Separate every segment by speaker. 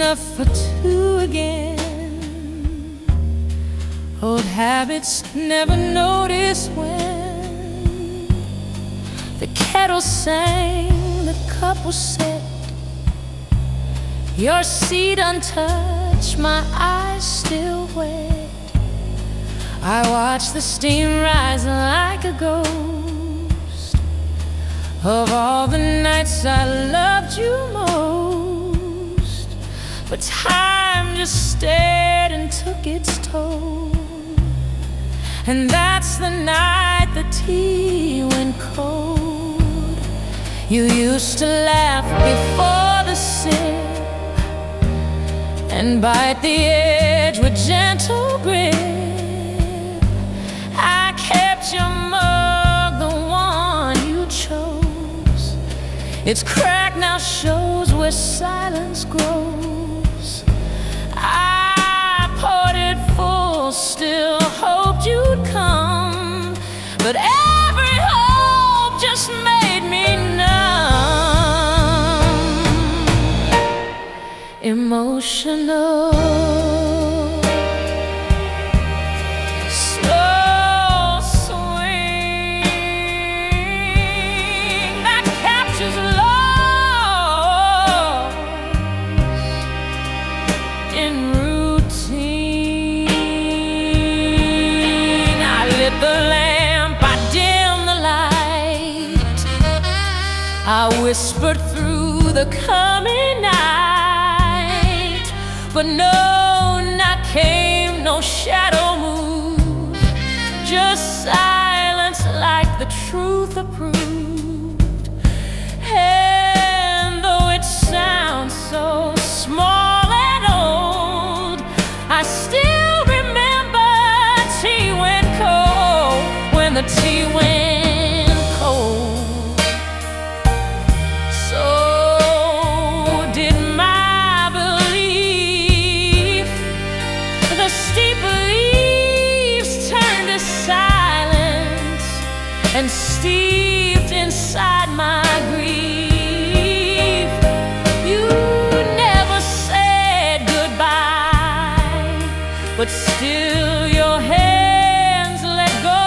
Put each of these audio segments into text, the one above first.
Speaker 1: enough for two again. Old habits never notice when the kettle sang, the cup was set, your seat untouched, my eyes still wet. I watch the steam rise like a ghost of all the nights I loved you most. But time just stared and took its toll, and that's the night the tea went cold. You used to laugh before the sip and bite the edge with gentle grip. I kept your mug, the one you chose. Its crack now shows where silence grows. I poured it full, still hoped you'd come, but every hope just made me numb. Emotional, slow swing that captures loss in routine. I lit the lamp, I dimmed the light, I whispered through the coming night, but no knock came, no shadow moved, just silence like the truth approved. And though it sounds so small and old, I still remember tea went cold, when the tea went cold. So did my belief. The steep leaves turned to silence and steeped inside my grief. You never said goodbye, but still your hands let go.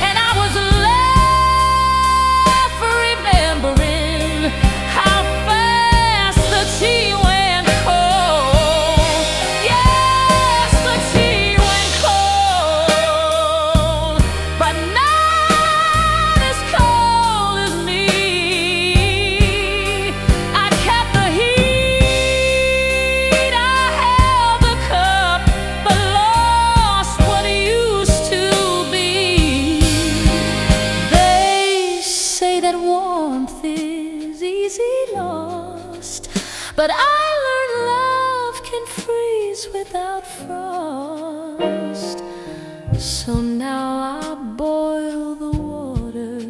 Speaker 1: And I was left remembering how fast the tea went cold. Yes, the tea went cold, but not as cold as me. I kept the heat, I held the cup, but lost what used to be. They say that warmth is easy lost, but I learned love can freeze without frost. So now I boil the water,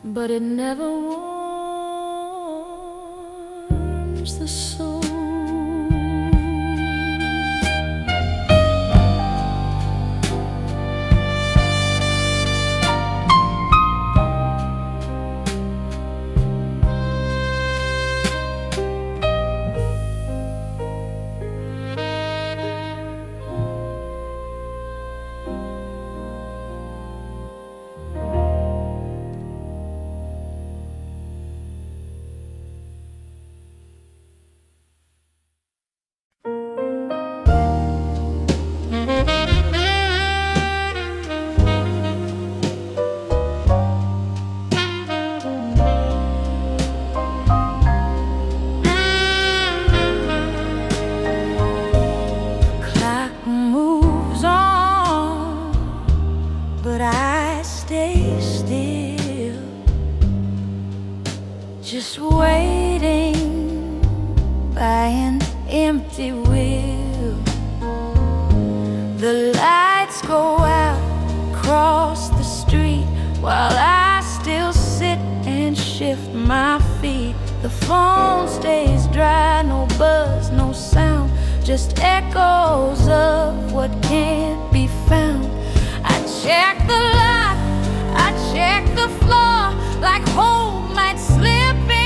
Speaker 1: but it never warms the soul. Clock moves on, but I stay still, just waiting by an empty wheel. The lights go out across the street while I still sit and shift my feet. The phone stays dry, no buzz, no sound, just echoes of what can't be found. I check the lock, I check the floor, like home might slip in.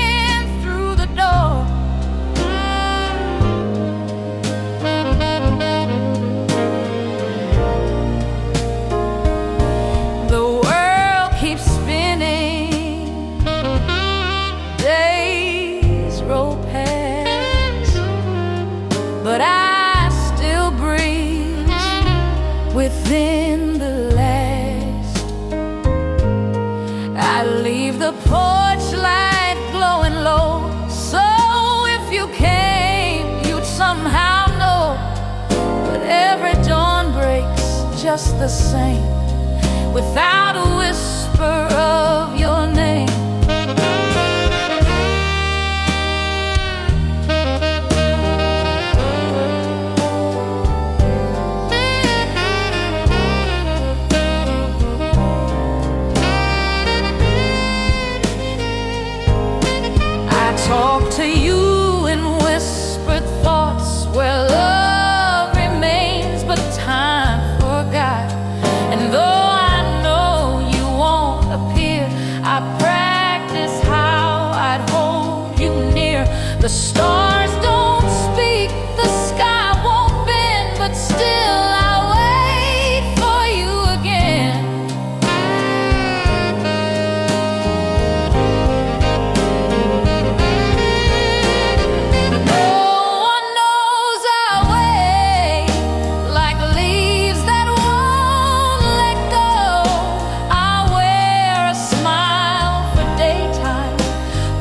Speaker 1: within the last. I leave the porch light glowing low, so if you came, you'd somehow know. But every dawn breaks just the same, without a whisper of your name. Talk to you in whispered thoughts, where love remains but time forgot. And though I know you won't appear, I practice how I'd hold you near. The stars don't speak, the sky won't bend, but still I'll wait for you again.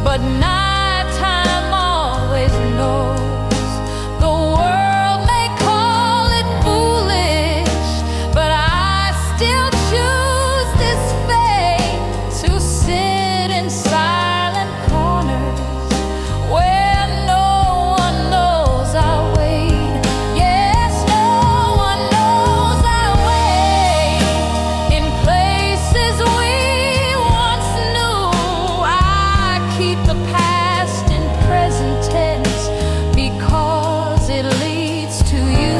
Speaker 1: But nighttime always knows. The world may call it foolish, but I still choose this fate to sit in silent corners where no one knows I wait. Yes, no one knows I wait. In places we once knew, I keep the past in present tense because it leads to you.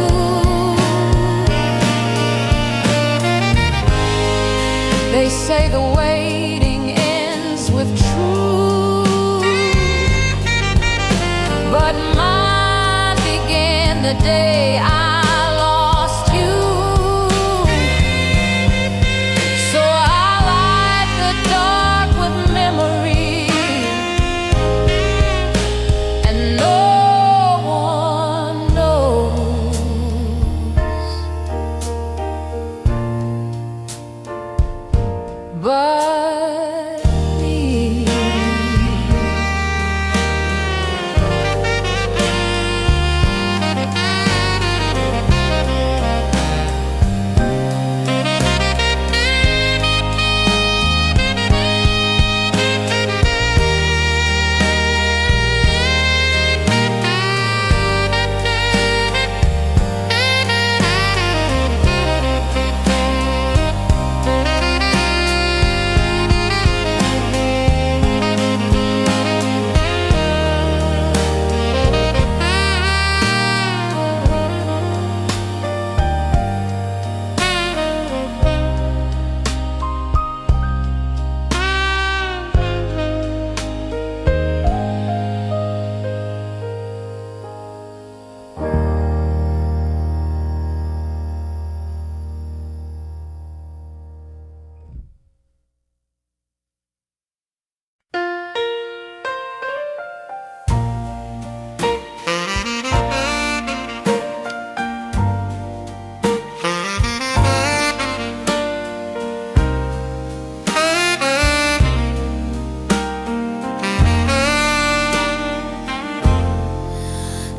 Speaker 1: They say the waiting ends with truth, but mine began the day I lost you. So I light the dark with memory, and no one knows but me.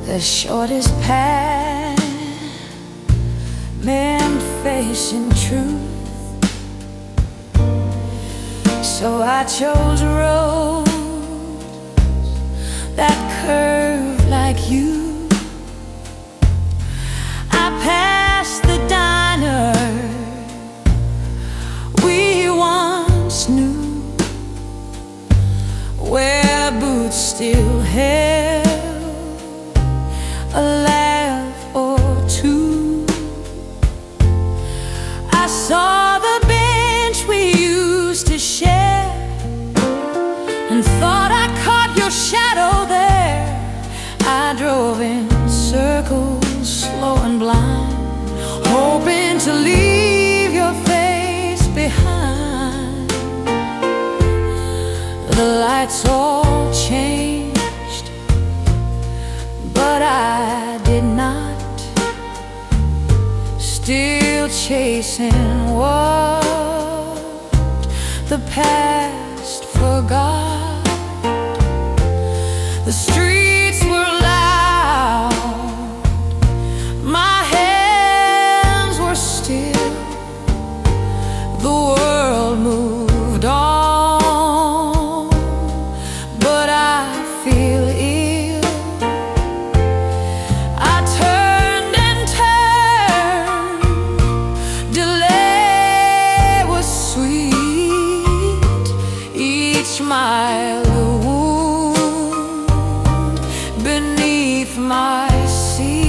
Speaker 1: The shortest path meant facing truth, so I chose roads that curve like you. I passed the diner we once knew, where boots still held a laugh or two. I saw the bench we used to share and thought I caught your shadow there. I drove in circles, slow and blind, hoping to leave your face behind. The lights all changed, but I did not. Still chasing what the past forgot. The streets were loud, my hands were still. The world moved on, but I feel ill. I turned and turned, delay was sweet. Each mile a wound beneath my seat.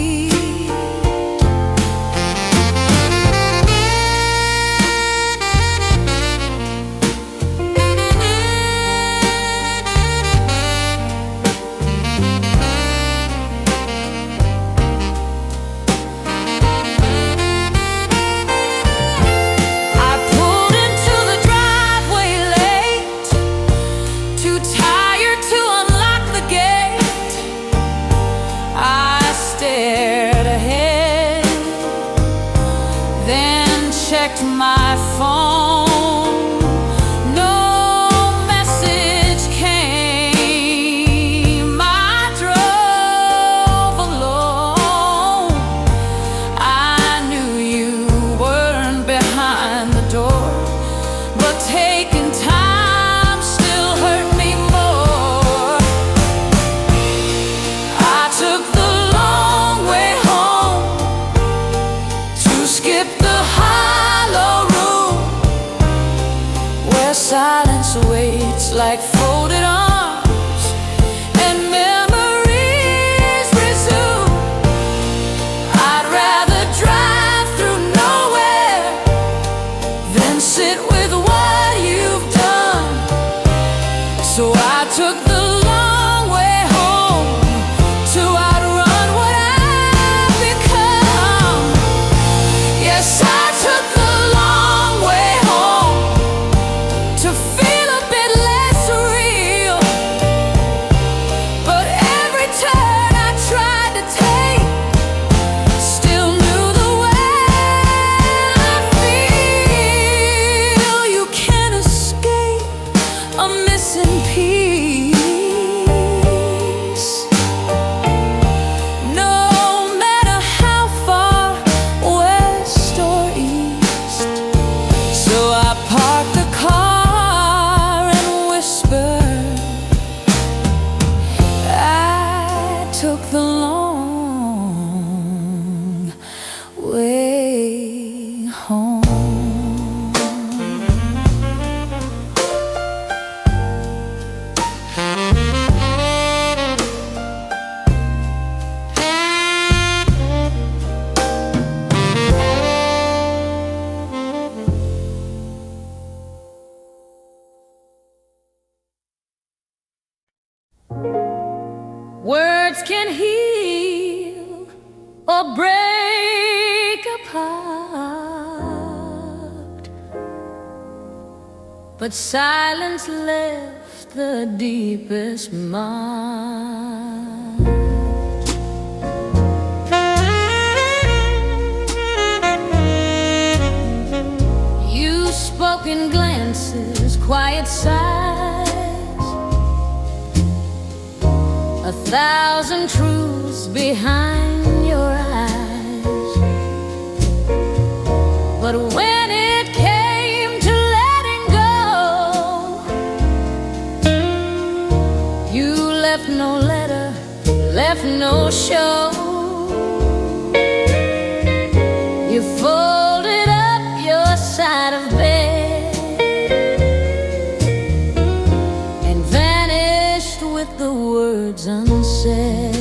Speaker 1: Checked my phone, no message came. I drove alone. I knew you weren't behind the door, but taking time still hurt me more. I took the long way home to skip the silence waits like folded arms, and memories resume. I'd rather drive through nowhere than sit with what you've done. So I took the long way home to outrun what I've become. Yes, I took the long way home to feel a bit less real. But every turn I tried to take still knew the way I feel. You can't escape a missing piece, no matter how far west or east. So I parked the car, took the long way home. Words can heal or break apart, but silence left the deepest mark. You spoke in glances, quiet sighs, 1,000 truths behind your eyes. But when it came to letting go, you left no letter, left no show. You folded up your side of bed and vanished with the words unsaid.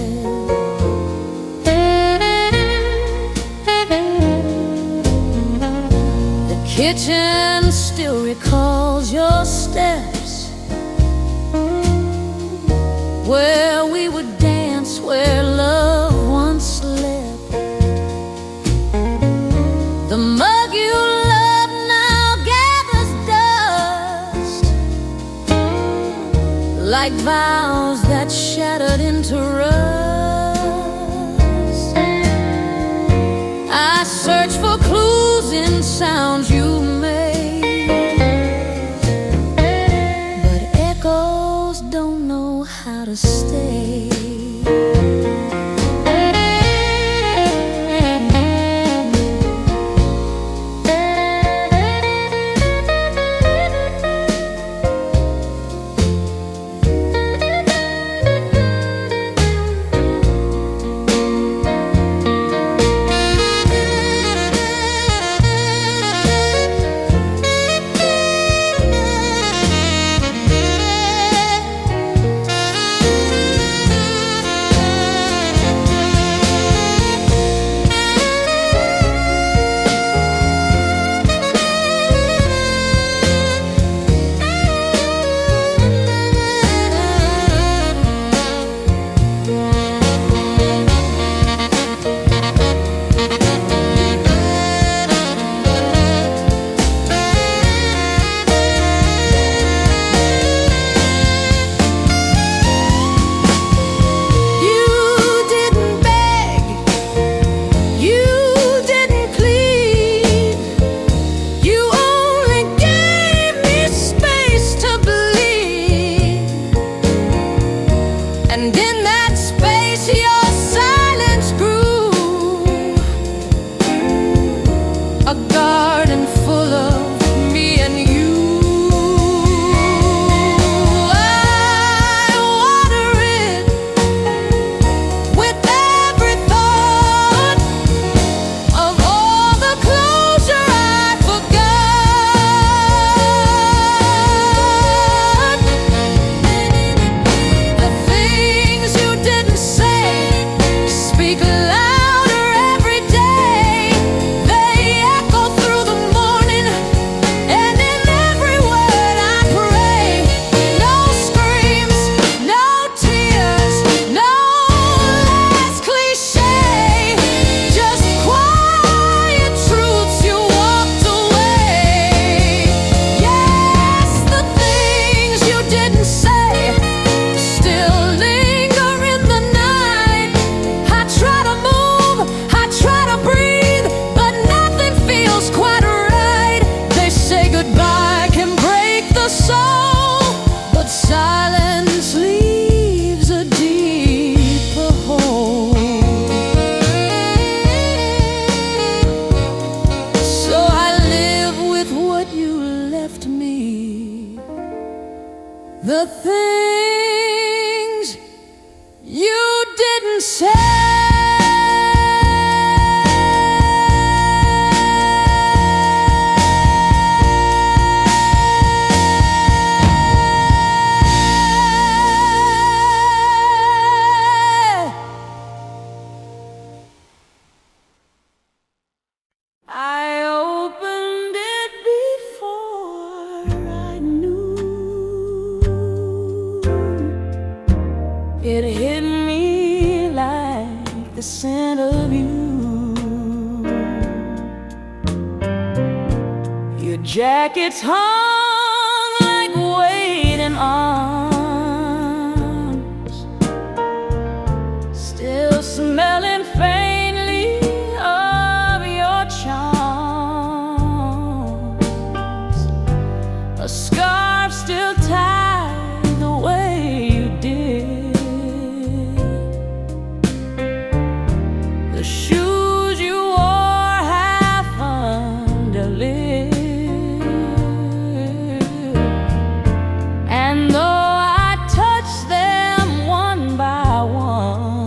Speaker 1: The kitchen still recalls your steps, where we would dance, where love once slept. The mug you love now gathers dust, like vows that shattered into rust. I search for clues in the things you didn't say. I opened it before I knew. It hit me like the scent of you. Your jacket's hung like waiting arms, still smelling faintly of your charms. A scarf still tied the way you did. The shoes you wore half underlit. And though I touched them one by one,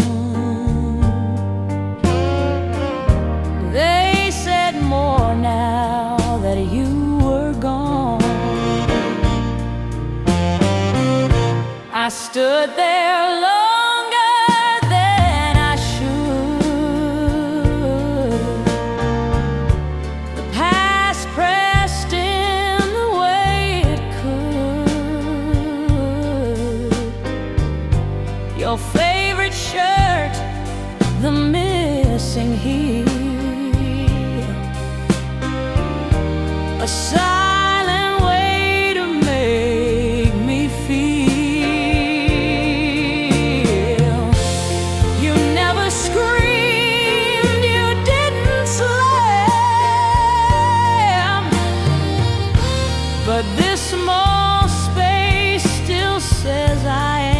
Speaker 1: they said more now that you were gone. I stood there longer than I should. The past pressed in the way it could. Your favorite shirt, the missing heel, a silent way to make me feel. You never screamed, you didn't slam, but this small space still says I am.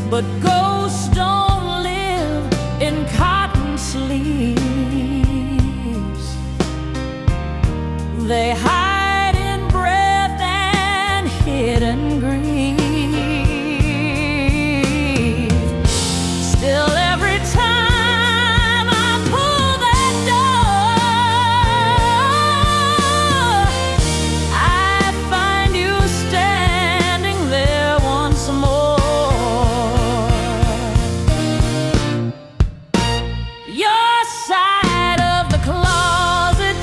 Speaker 1: But ghosts don't live in cotton sleeves. They hide in breath and hidden grief. Still every time I pull that door, I find you standing there once more. Your side of the closet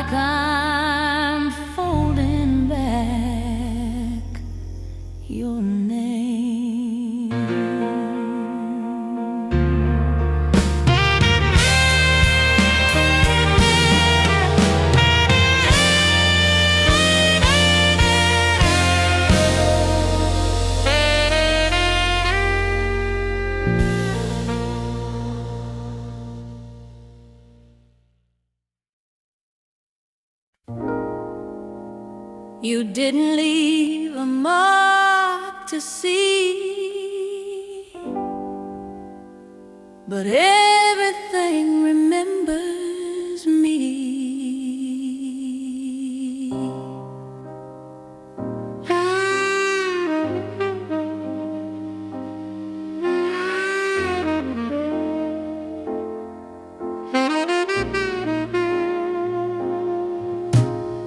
Speaker 1: like I'm folding back your name. You didn't leave a mark to see, but everything remembers me.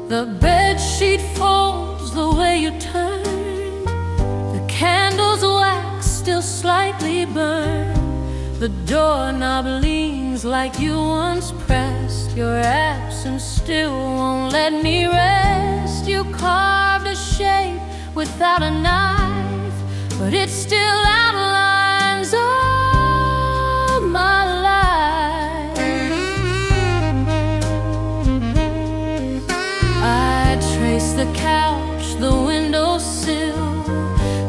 Speaker 1: The bedsheet folds the way you turned, the candle's wax still slightly burned, the doorknob leans like you once pressed. Your absence still won't let me rest. You carved a shape without a knife, but it still outlines all my life. I trace the couch, the windowsill,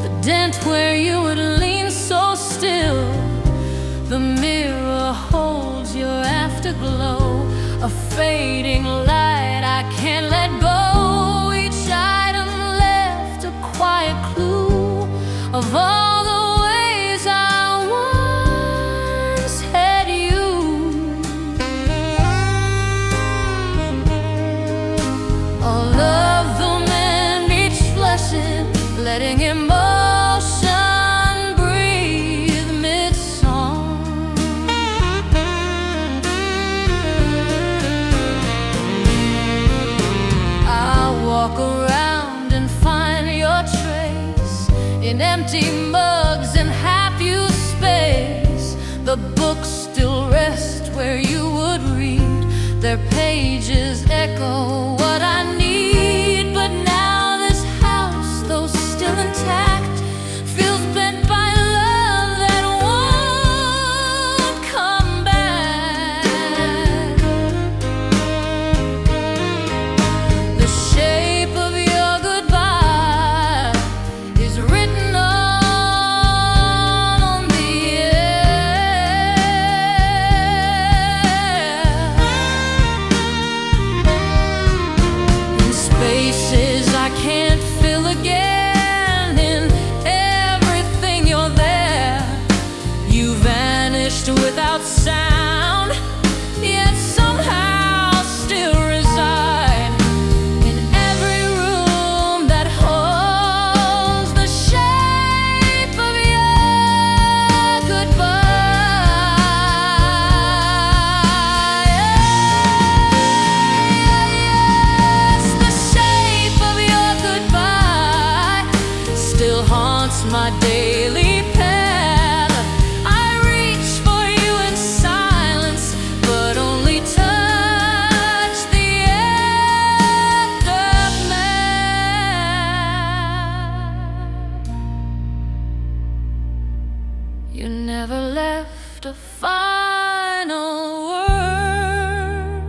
Speaker 1: the dent where you would lean so still. The mirror holds your afterglow, a fading light I can't let go. Each item left a quiet clue of all the ways I once had you. All of them and each lesson, letting emotion breathe mid-song. I'll walk around and find your trace in empty mugs and half-used space. The books still rest where you would read, their pages echo what I need. But now this house, though still intact, feels bent by love that won't come back. The shape of your goodbye is written on the air. In spaces I can't fill again, in everything you're there. You vanished without sound, yet somehow still reside in every room that holds the shape of your goodbye. Yes, the shape of your goodbye still haunts my daily path. I reach for you in silence, but only touch the aftermath. You never left a final word,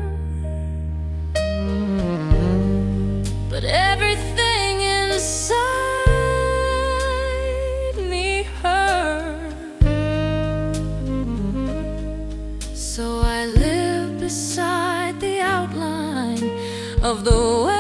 Speaker 1: but everything inside me hurt. So I live beside the outline of the way